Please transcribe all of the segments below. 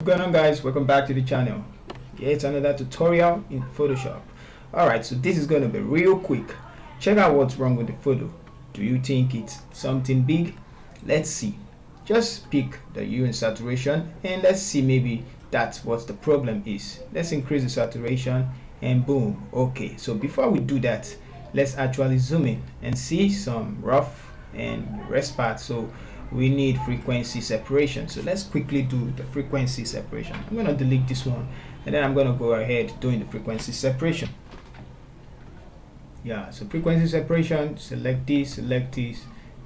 What's going on, guys? Welcome back to the channel. Yeah, it's another tutorial in Photoshop. Alright, so this is going to be real quick. Check out what's wrong with the photo. Do you think it's something big? Let's see. Just pick the hue and saturation and let's see, maybe that's what the problem is. Let's increase the saturation and boom. Okay, so before we do that, let's actually zoom in and see some rough and rest parts. So we need frequency separation, so let's quickly do the frequency separation. I'm going to delete this one and then I'm going to go ahead doing the frequency separation. Yeah, so frequency separation, select this, and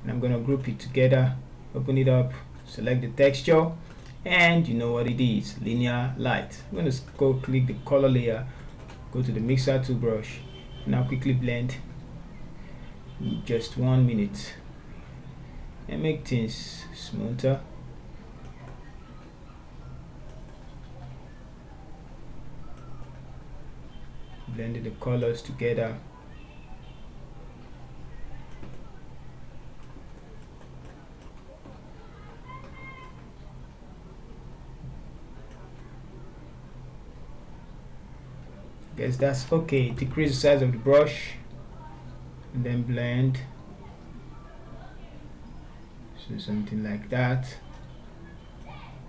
I'm going to group it together, open it up, select the texture, and you know what it is, linear light. I'm going to go click the color layer, go to the mixer tool brush, now quickly blend just 1 minute and make things smoother. Blending the colors together. Guess that's okay. Decrease the size of the brush and then blend. So something like that,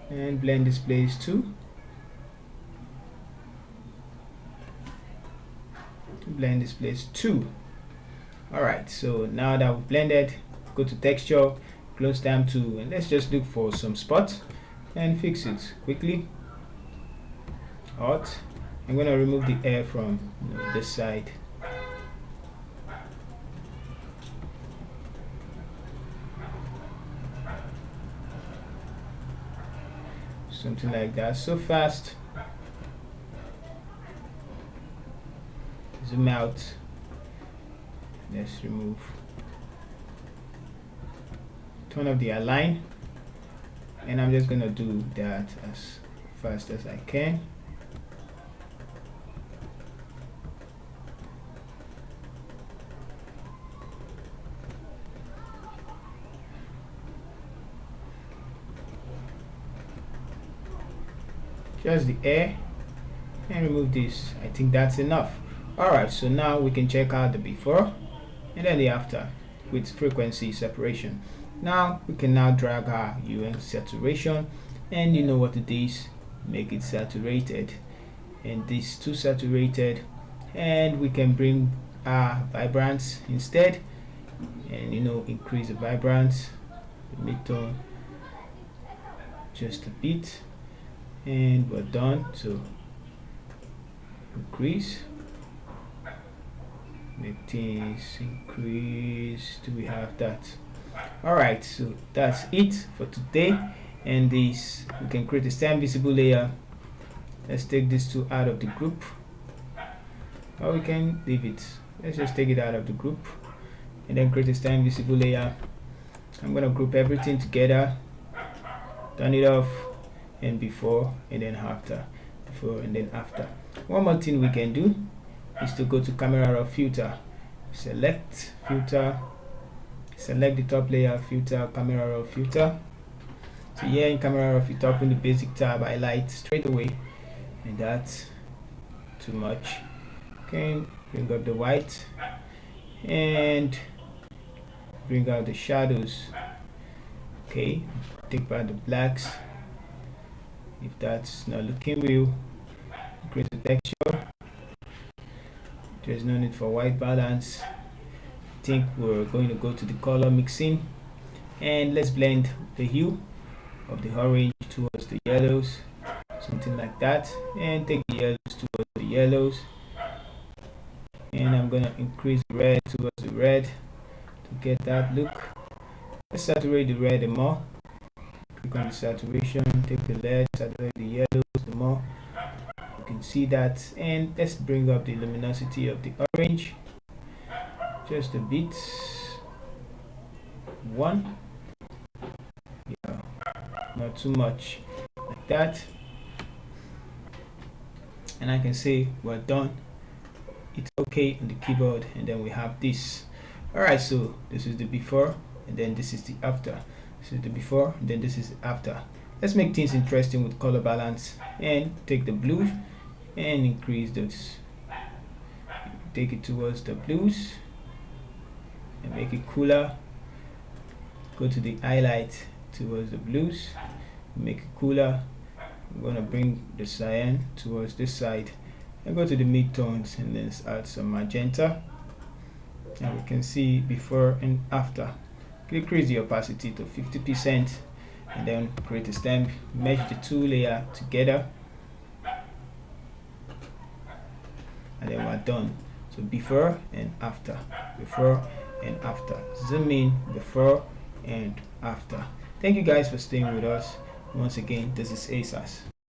and blend this place too. Blend this place too. Alright, so now that we've blended, go to texture, close time tool, and let's just look for some spots and fix it quickly. Alt. I'm going to remove the air from this side. Something like that. So fast. Zoom out. Let's remove. Turn off the align. And I'm just gonna do that as fast as I can. Just the air, and remove this. I think that's enough. Alright, so now we can check out the before and then the after with frequency separation. Now we can now drag our hue and saturation, and you know what it is, make it saturated, and this too saturated, and we can bring our vibrance instead, and increase the vibrance, the midtone just a bit, and we're done. So increase, make things increase till we have that. Alright, so that's it for today, and this we can create a stem visible layer. Let's take this two out of the group, or we can leave it. Let's just take it out of the group and then create a stem visible layer. I'm gonna group everything together, turn it off, and before and then after, before and then after. One more thing we can do is to go to camera raw filter, select filter, select the top layer, filter, camera raw filter. So here in camera raw filter, open the basic tab, highlight straight away, and that's too much. Okay, bring up the white and bring out the shadows. Okay, take out the blacks. If that's not looking real, increase the texture. There's no need for white balance. I think we're going to go to the color mixing, and let's blend the hue of the orange towards the yellows, something like that, and take the yellows towards the yellows, and I'm gonna increase the red towards the red to get that look. Let's saturate the red more. Click on the saturation, take the lead, saturate the yellows the more. You can see that, and let's bring up the luminosity of the orange just a bit. 1, yeah, not too much, like that, and I can say we're done. It's okay on the keyboard, and then we have this. Alright, so this is the before and then this is the after. This is the before, then this is after. Let's make things interesting with color balance and take the blues and increase those. Take it towards the blues and make it cooler. Go to the highlight towards the blues, make it cooler. I'm gonna bring the cyan towards this side and go to the mid-tones and then add some magenta, and we can see before and after. Increase the opacity to 50% and then create a stamp, mesh the two layers together, and then we're done. So before and after, before and after, zoom in, before and after. Thank you guys for staying with us. Once again, this is ASAS.